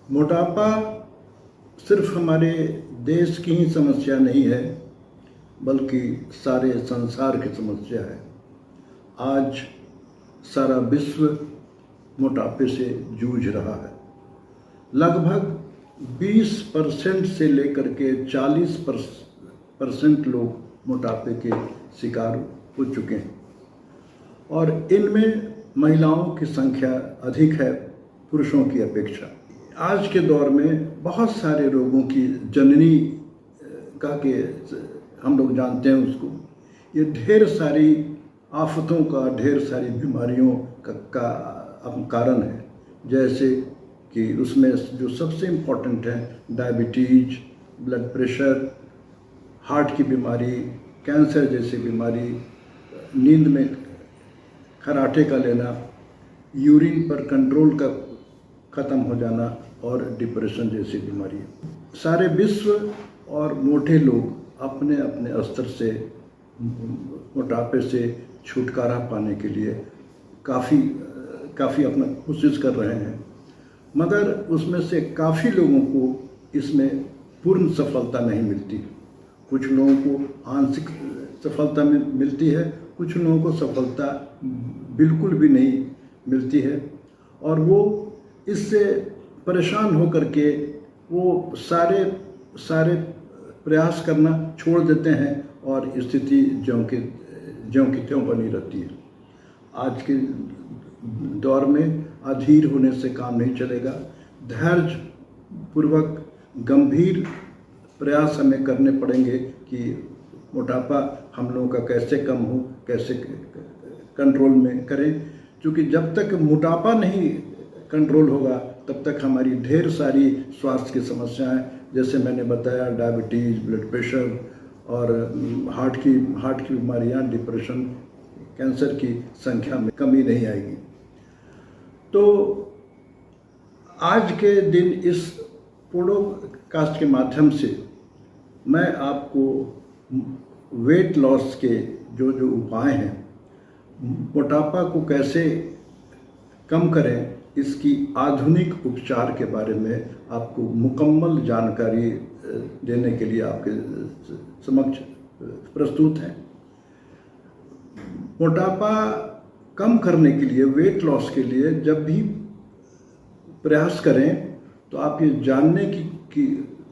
मोटापा सिर्फ हमारे देश की ही समस्या नहीं है, बल्कि सारे संसार की समस्या है। आज सारा विश्व मोटापे से जूझ रहा है। लगभग 20% से लेकर के 40% लोग मोटापे के शिकार हो चुके हैं और इनमें महिलाओं की संख्या अधिक है पुरुषों की अपेक्षा। आज के दौर में बहुत सारे रोगों की जननी का के हम लोग जानते हैं उसको, ये ढेर सारी आफतों का, ढेर सारी बीमारियों का कारण है। जैसे कि उसमें जो सबसे इम्पोर्टेंट है डायबिटीज, ब्लड प्रेशर, हार्ट की बीमारी, कैंसर जैसी बीमारी, नींद में खराटे का लेना, यूरिन पर कंट्रोल का ख़त्म हो जाना और डिप्रेशन जैसी बीमारी। सारे विश्व और मोटे लोग अपने अपने स्तर से मोटापे से छुटकारा पाने के लिए काफ़ी अपना कोशिश कर रहे हैं, मगर उसमें से काफ़ी लोगों को इसमें पूर्ण सफलता नहीं मिलती। कुछ लोगों को आंशिक सफलता मिलती है, कुछ लोगों को सफलता बिल्कुल भी नहीं मिलती है और वो इससे परेशान होकर के वो सारे प्रयास करना छोड़ देते हैं और स्थिति ज्यों की त्यों बनी रहती है। आज के दौर में अधीर होने से काम नहीं चलेगा। धैर्य पूर्वक गंभीर प्रयास हमें करने पड़ेंगे कि मोटापा हम लोगों का कैसे कम हो, कैसे कंट्रोल में करें, क्योंकि जब तक मोटापा नहीं कंट्रोल होगा तब तक हमारी ढेर सारी स्वास्थ्य की समस्याएं, जैसे मैंने बताया डायबिटीज़, ब्लड प्रेशर और हार्ट की बीमारियां, डिप्रेशन, कैंसर की संख्या में कमी नहीं आएगी। तो आज के दिन इस पॉडकास्ट के माध्यम से मैं आपको वेट लॉस के जो उपाय हैं, मोटापा को कैसे कम करें, इसकी आधुनिक उपचार के बारे में आपको मुकम्मल जानकारी देने के लिए आपके समक्ष प्रस्तुत हैं। मोटापा कम करने के लिए, वेट लॉस के लिए जब भी प्रयास करें तो आप ये जानने की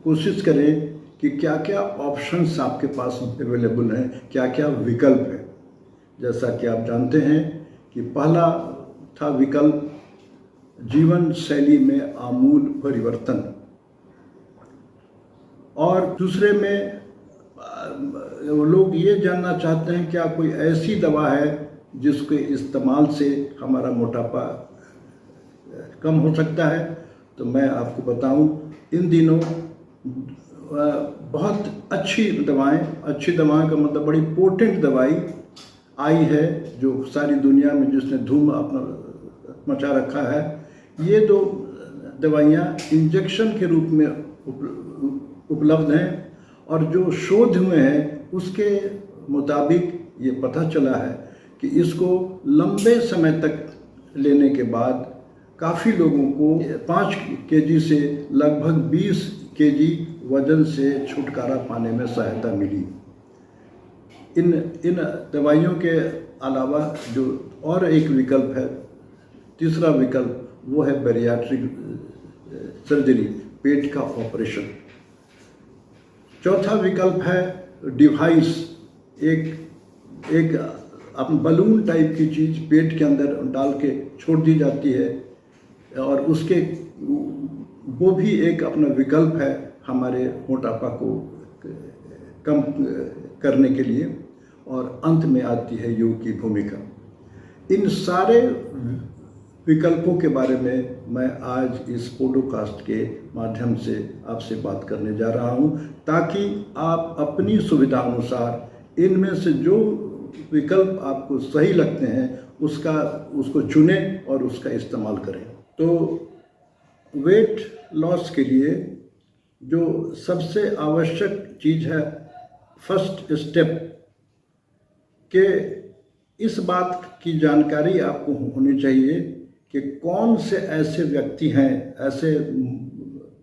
कोशिश करें कि क्या क्या ऑप्शंस आपके पास अवेलेबल हैं, क्या क्या विकल्प हैं। जैसा कि आप जानते हैं कि पहला था विकल्प जीवन शैली में आमूल परिवर्तन, और दूसरे में लोग ये जानना चाहते हैं क्या कोई ऐसी दवा है जिसके इस्तेमाल से हमारा मोटापा कम हो सकता है। तो मैं आपको बताऊं, इन दिनों बहुत अच्छी दवाएं का मतलब बड़ी पोटेंट दवाई आई है जो सारी दुनिया में जिसने धूम अपना मचा रखा है। ये दो दवाइयाँ इंजेक्शन के रूप में उपलब्ध हैं और जो शोध हुए हैं उसके मुताबिक ये पता चला है कि इसको लंबे समय तक लेने के बाद काफ़ी लोगों को 5 केजी से लगभग 20 केजी वजन से छुटकारा पाने में सहायता मिली। इन दवाइयों के अलावा जो और एक विकल्प है, तीसरा विकल्प, वो है बैरियाट्रिक सर्जरी, पेट का ऑपरेशन। चौथा विकल्प है डिवाइस, एक अपन बलून टाइप की चीज़ पेट के अंदर डाल के छोड़ दी जाती है और उसके वो भी एक अपना विकल्प है हमारे मोटापा को कम करने के लिए। और अंत में आती है योग की भूमिका। इन सारे विकल्पों के बारे में मैं आज इस पॉडकास्ट के माध्यम से आपसे बात करने जा रहा हूं, ताकि आप अपनी सुविधा अनुसार इनमें से जो विकल्प आपको सही लगते हैं उसको चुनें और उसका इस्तेमाल करें। तो वेट लॉस के लिए जो सबसे आवश्यक चीज़ है, फर्स्ट स्टेप, के इस बात की जानकारी आपको होनी चाहिए कि कौन से ऐसे व्यक्ति हैं, ऐसे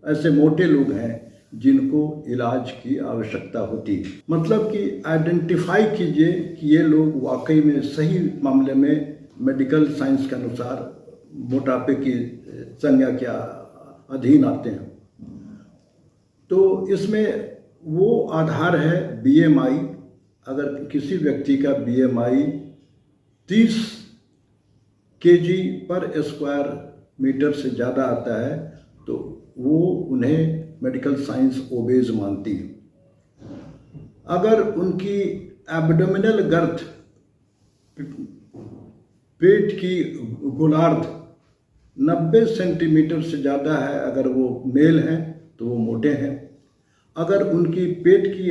ऐसे मोटे लोग हैं जिनको इलाज की आवश्यकता होती है। मतलब कि आइडेंटिफाई कीजिए कि ये लोग वाकई में सही मामले में मेडिकल साइंस के अनुसार मोटापे की संज्ञा के अधीन आते हैं। तो इसमें वो आधार है BMI। अगर किसी व्यक्ति का BMI 30 kg पर स्क्वायर मीटर से ज़्यादा आता है तो वो उन्हें मेडिकल साइंस ओबेज मानती है। अगर उनकी एब्डोमिनल गर्थ, पेट की गोलार्ध 90 सेंटीमीटर से ज़्यादा है, अगर वो मेल हैं तो वो मोटे हैं। अगर उनकी पेट की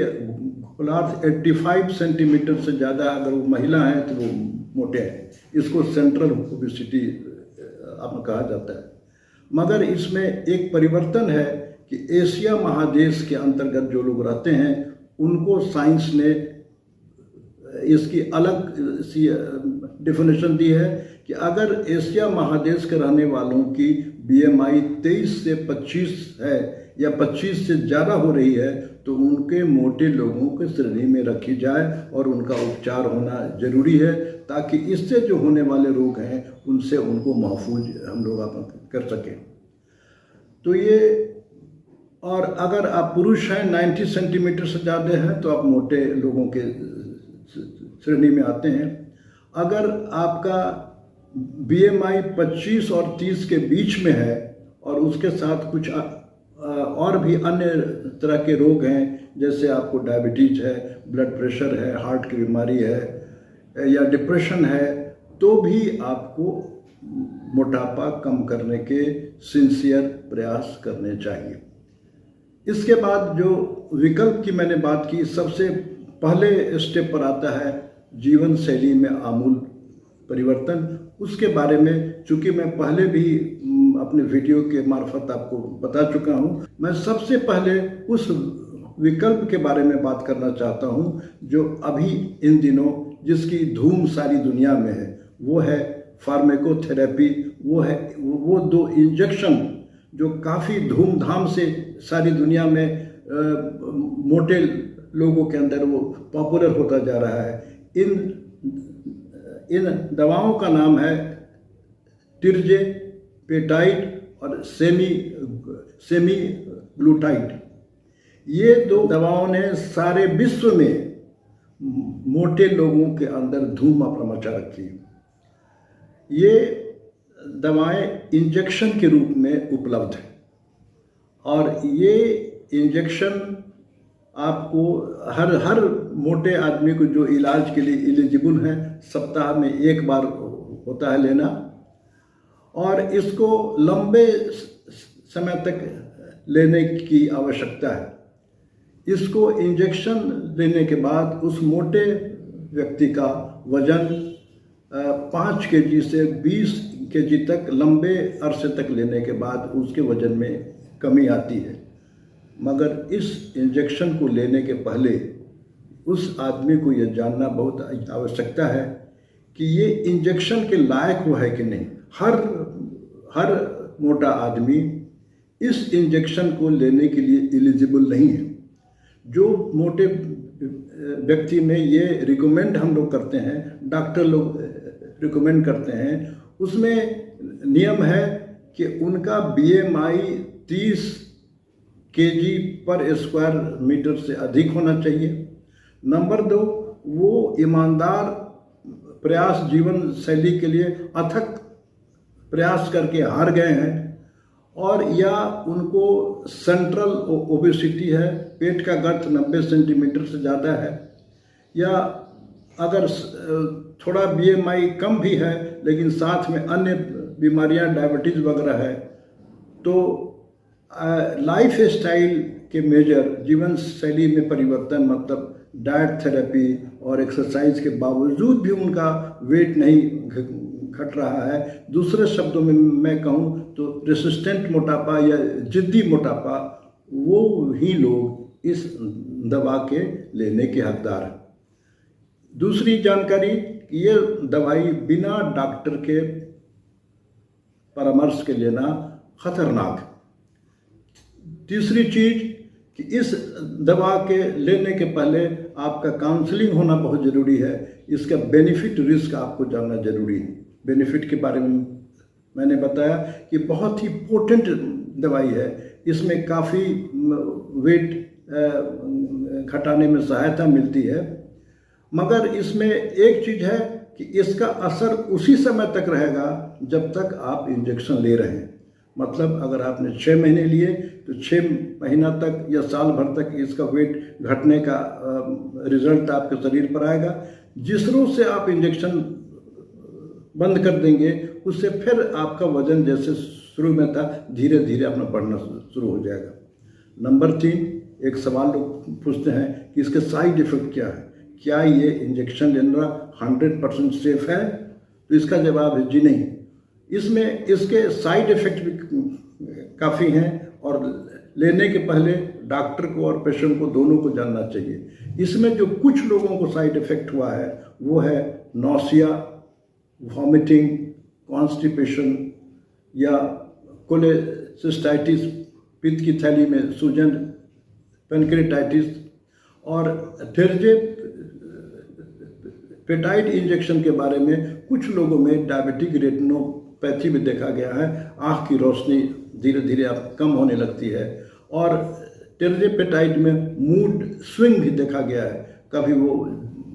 गोलार्ध 85 सेंटीमीटर से ज़्यादा अगर वो महिला हैं तो वो मोटे हैं। इसको सेंट्रल ओबेसिटी आपको कहा जाता है। मगर इसमें एक परिवर्तन है कि एशिया महादेश के अंतर्गत जो लोग रहते हैं उनको साइंस ने इसकी अलग सी डेफिनेशन दी है कि अगर एशिया महादेश के रहने वालों की BMI 23 से 25 है या 25 से ज़्यादा हो रही है तो उनके मोटे लोगों के श्रेणी में रखी जाए और उनका उपचार होना जरूरी है, ताकि इससे जो होने वाले रोग हैं उनसे उनको महफूज हम लोग कर सकें। तो ये, और अगर आप पुरुष हैं 90 सेंटीमीटर से ज़्यादा हैं तो आप मोटे लोगों के श्रेणी में आते हैं। अगर आपका BMI 25 और 30 के बीच में है और उसके साथ कुछ और भी अन्य तरह के रोग हैं, जैसे आपको डायबिटीज है, ब्लड प्रेशर है, हार्ट की बीमारी है या डिप्रेशन है, तो भी आपको मोटापा कम करने के सिंसियर प्रयास करने चाहिए। इसके बाद जो विकल्प की मैंने बात की, सबसे पहले स्टेप पर आता है जीवन शैली में आमूल परिवर्तन। उसके बारे में चूँकि मैं पहले भी अपने वीडियो के मार्फत आपको बता चुका हूँ, मैं सबसे पहले उस विकल्प के बारे में बात करना चाहता हूँ जो अभी इन दिनों जिसकी धूम सारी दुनिया में है, वो है फार्मेकोथेरेपी। वो 2 इंजेक्शन जो काफ़ी धूमधाम से सारी दुनिया में मोटे लोगों के अंदर वो पॉपुलर होता जा रहा है। इन दवाओं का नाम है टिरजे पेटाइड और सेमी ग्लूटाइड। ये 2 दवाओं ने सारे विश्व में मोटे लोगों के अंदर धूम मचा रखी है। ये दवाएं इंजेक्शन के रूप में उपलब्ध है और ये इंजेक्शन आपको हर मोटे आदमी को जो इलाज के लिए एलिजिबल है सप्ताह में 1 बार होता है लेना, और इसको लंबे समय तक लेने की आवश्यकता है। इसको इंजेक्शन लेने के बाद उस मोटे व्यक्ति का वजन 5 kg से 20 kg तक लंबे अरसे तक लेने के बाद उसके वजन में कमी आती है। मगर इस इंजेक्शन को लेने के पहले उस आदमी को यह जानना बहुत आवश्यकता है कि ये इंजेक्शन के लायक वो है कि नहीं। हर मोटा आदमी इस इंजेक्शन को लेने के लिए एलिजिबल नहीं है। जो मोटे व्यक्ति में ये रिकमेंड हम लोग करते हैं, डॉक्टर लोग रिकमेंड करते हैं, उसमें नियम है कि उनका BMI 30 kg पर स्क्वायर मीटर से अधिक होना चाहिए। नंबर 2, वो ईमानदार प्रयास जीवन शैली के लिए अथक प्रयास करके हार गए हैं, और या उनको सेंट्रल ओबेसिटी है, पेट का गर्थ 90 सेंटीमीटर से ज़्यादा है, या अगर थोड़ा BMI कम भी है लेकिन साथ में अन्य बीमारियां डायबिटीज़ वगैरह है, तो लाइफ स्टाइल के मेजर जीवन शैली में परिवर्तन, मतलब डाइट थेरेपी और एक्सरसाइज के बावजूद भी उनका वेट नहीं घट रहा है। दूसरे शब्दों में मैं कहूँ तो रेसिस्टेंट मोटापा या जिद्दी मोटापा, वो ही लोग इस दवा के लेने के हकदार हैं। दूसरी जानकारी, ये दवाई बिना डॉक्टर के परामर्श के लेना खतरनाक है। तीसरी चीज़ कि इस दवा के लेने के पहले आपका काउंसलिंग होना बहुत ज़रूरी है। इसका बेनिफिट रिस्क आपको जानना ज़रूरी है। बेनिफिट के बारे में मैंने बताया कि बहुत ही पोटेंट दवाई है, इसमें काफ़ी वेट घटाने में सहायता मिलती है। मगर इसमें एक चीज़ है कि इसका असर उसी समय तक रहेगा जब तक आप इंजेक्शन ले रहे हैं। मतलब अगर आपने 6 महीने लिए तो 6 महीना तक या साल भर तक इसका वेट घटने का रिजल्ट आपके शरीर पर आएगा। जिस रोज से आप इंजेक्शन बंद कर देंगे उससे फिर आपका वजन जैसे शुरू में था धीरे धीरे अपना बढ़ना शुरू हो जाएगा। नंबर 3, एक सवाल लोग पूछते हैं कि इसके साइड इफ़ेक्ट क्या है, क्या ये इंजेक्शन लेना 100% सेफ है? तो इसका जवाब है जी नहीं। इसमें इसके साइड इफ़ेक्ट भी काफ़ी हैं और लेने के पहले डॉक्टर को और पेशेंट को दोनों को जानना चाहिए। इसमें जो कुछ लोगों को साइड इफ़ेक्ट हुआ है वो है नौसिया, वॉमिटिंग, कॉन्स्टिपेशन या कोलेसिस्टाइटिस, पित्त की थैली में सूजन, पेनक्रेटाइटिस। और टिर्जेपेटाइड इंजेक्शन के बारे में कुछ लोगों में डायबिटिक रेटिनोपैथी भी देखा गया है, आँख की रोशनी धीरे धीरे अब कम होने लगती है। और टिर्जेपेटाइड में मूड स्विंग भी देखा गया है, कभी वो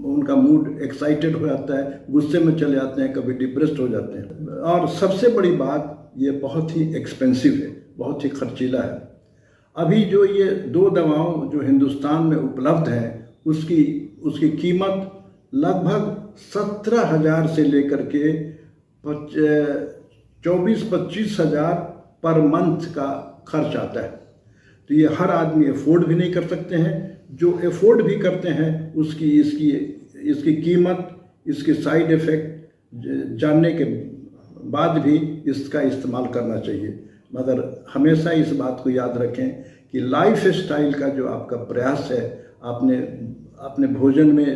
उनका मूड एक्साइटेड हो जाता है, गुस्से में चले जाते हैं, कभी डिप्रेस्ड हो जाते हैं। और सबसे बड़ी बात, ये बहुत ही एक्सपेंसिव है, बहुत ही खर्चीला है। अभी जो ये 2 दवाओं जो हिंदुस्तान में उपलब्ध हैं उसकी कीमत लगभग 17,000 से लेकर के 24-25 हज़ार पर मंथ का खर्च आता है। तो ये हर आदमी अफोर्ड भी नहीं कर सकते हैं। जो अफोर्ड भी करते हैं इसकी कीमत, इसके साइड इफ़ेक्ट जानने के बाद भी इसका इस्तेमाल करना चाहिए। मगर हमेशा इस बात को याद रखें कि लाइफ स्टाइल का जो आपका प्रयास है, आपने अपने भोजन में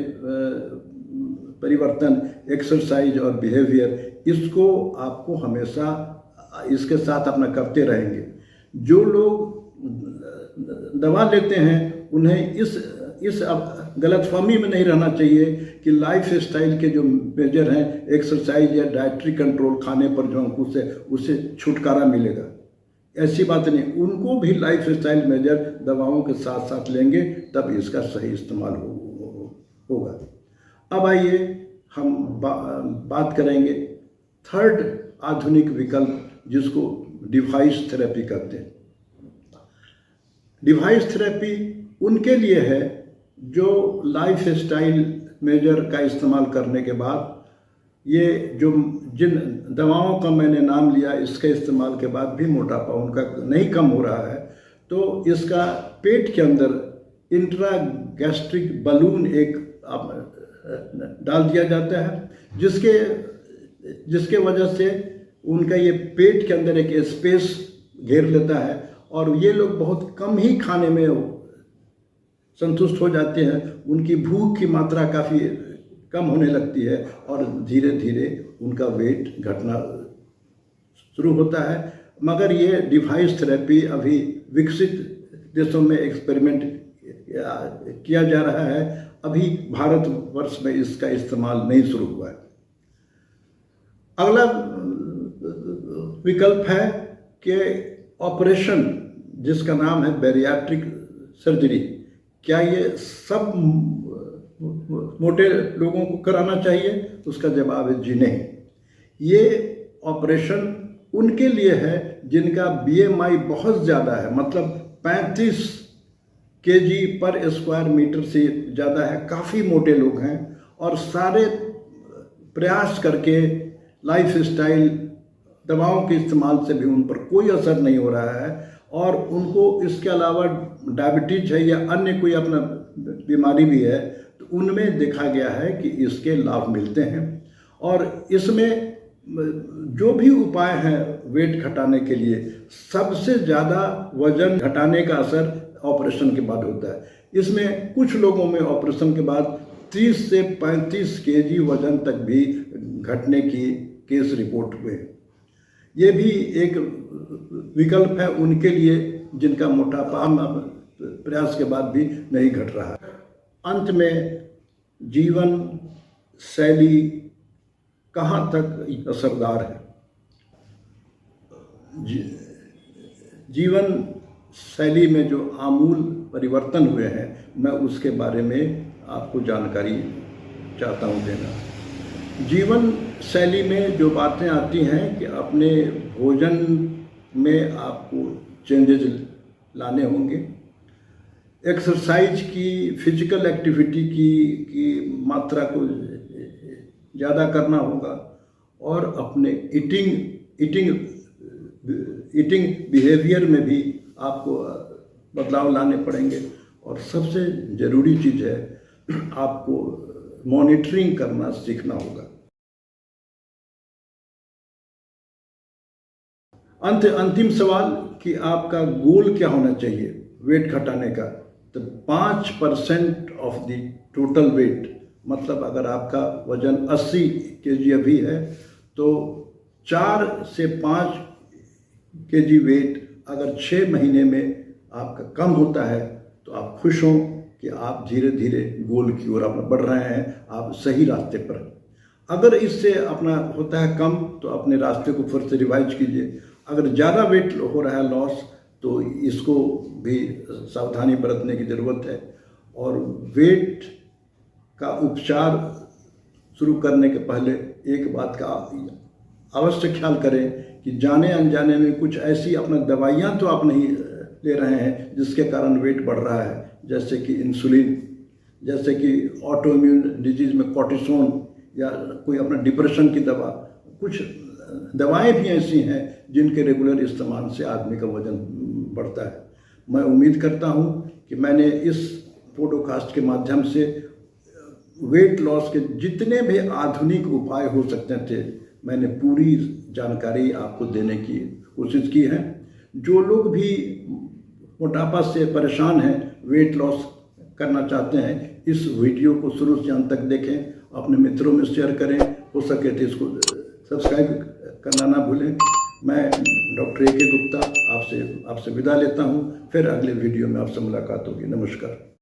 परिवर्तन, एक्सरसाइज और बिहेवियर, इसको आपको हमेशा इसके साथ अपना करते रहेंगे। जो लोग दवा लेते हैं उन्हें इस गलतफहमी में नहीं रहना चाहिए कि लाइफ स्टाइल के जो मेजर हैं, एक्सरसाइज या डाइटरी कंट्रोल, खाने पर जो अंकुश है उससे छुटकारा मिलेगा। ऐसी बात नहीं, उनको भी लाइफ स्टाइल मेजर दवाओं के साथ साथ लेंगे तब इसका सही इस्तेमाल होगा। अब आइए हम बात करेंगे थर्ड आधुनिक विकल्प जिसको डिवाइस थेरेपी कहते हैं। डिवाइस थेरेपी उनके लिए है जो लाइफ स्टाइल मेजर का इस्तेमाल करने के बाद, ये जो जिन दवाओं का मैंने नाम लिया, इसके इस्तेमाल के बाद भी मोटापा उनका नहीं कम हो रहा है, तो इसका पेट के अंदर इंट्रागैस्ट्रिक बलून एक डाल दिया जाता है, जिसके वजह से उनका ये पेट के अंदर एक स्पेस घेर लेता है और ये लोग बहुत कम ही खाने में संतुष्ट हो जाते हैं। उनकी भूख की मात्रा काफ़ी कम होने लगती है और धीरे धीरे उनका वेट घटना शुरू होता है। मगर ये डिवाइस थेरेपी अभी विकसित देशों में एक्सपेरिमेंट किया जा रहा है, अभी भारतवर्ष में इसका इस्तेमाल नहीं शुरू हुआ है। अगला विकल्प है कि ऑपरेशन, जिसका नाम है बैरियाट्रिक सर्जरी। क्या ये सब मोटे लोगों को कराना चाहिए? उसका जवाब है जी नहीं। ये ऑपरेशन उनके लिए है जिनका BMI बहुत ज़्यादा है, मतलब 35 kg पर स्क्वायर मीटर से ज़्यादा है, काफ़ी मोटे लोग हैं और सारे प्रयास करके लाइफ स्टाइल दवाओं के इस्तेमाल से भी उन पर कोई असर नहीं हो रहा है और उनको इसके अलावा डायबिटीज है या अन्य कोई अपना बीमारी भी है, तो उनमें देखा गया है कि इसके लाभ मिलते हैं। और इसमें जो भी उपाय हैं वेट घटाने के लिए, सबसे ज़्यादा वजन घटाने का असर ऑपरेशन के बाद होता है। इसमें कुछ लोगों में ऑपरेशन के बाद 30 से 35 kg वजन तक भी घटने की केस रिपोर्ट हुए। ये भी एक विकल्प है उनके लिए जिनका मोटापा प्रयास के बाद भी नहीं घट रहा है। अंत में जीवन शैली कहाँ तक असरदार है? जीवन शैली में जो आमूल परिवर्तन हुए हैं, मैं उसके बारे में आपको जानकारी चाहता हूँ देना। जीवन शैली में जो बातें आती हैं कि अपने भोजन में आपको चेंजेस लाने होंगे, एक्सरसाइज की, फिजिकल एक्टिविटी की मात्रा को ज़्यादा करना होगा और अपने ईटिंग बिहेवियर में भी आपको बदलाव लाने पड़ेंगे। और सबसे ज़रूरी चीज़ है, आपको मॉनिटरिंग करना सीखना होगा। अंतिम सवाल कि आपका गोल क्या होना चाहिए वेट घटाने का? तो 5% ऑफ द टोटल वेट, मतलब अगर आपका वजन 80 kg अभी है तो 4 से 5 kg वेट अगर 6 महीने में आपका कम होता है तो आप खुश हों कि आप धीरे धीरे गोल की ओर अपना बढ़ रहे हैं, आप सही रास्ते पर हैं। अगर इससे अपना होता है कम तो अपने रास्ते को फिर से रिवाइज कीजिए। अगर ज़्यादा वेट हो रहा है लॉस तो इसको भी सावधानी बरतने की ज़रूरत है। और वेट का उपचार शुरू करने के पहले एक बात का अवश्य ख्याल करें कि जाने अनजाने में कुछ ऐसी अपना दवाइयाँ तो आप नहीं ले रहे हैं जिसके कारण वेट बढ़ रहा है, जैसे कि इंसुलिन, जैसे कि ऑटो इम्यून डिजीज में कॉर्टिसोन, या कोई अपना डिप्रेशन की दवा। कुछ दवाएं भी ऐसी हैं जिनके रेगुलर इस्तेमाल से आदमी का वजन बढ़ता है। मैं उम्मीद करता हूं कि मैंने इस पॉडकास्ट के माध्यम से वेट लॉस के जितने भी आधुनिक उपाय हो सकते थे, मैंने पूरी जानकारी आपको देने की कोशिश की है। जो लोग भी मोटापा से परेशान हैं, वेट लॉस करना चाहते हैं, इस वीडियो को शुरू से अंत तक देखें, अपने मित्रों में शेयर करें, हो सके तो इसको सब्सक्राइब करना ना भूलें। मैं डॉक्टर AK गुप्ता आपसे विदा लेता हूं। फिर अगले वीडियो में आपसे मुलाकात होगी। नमस्कार।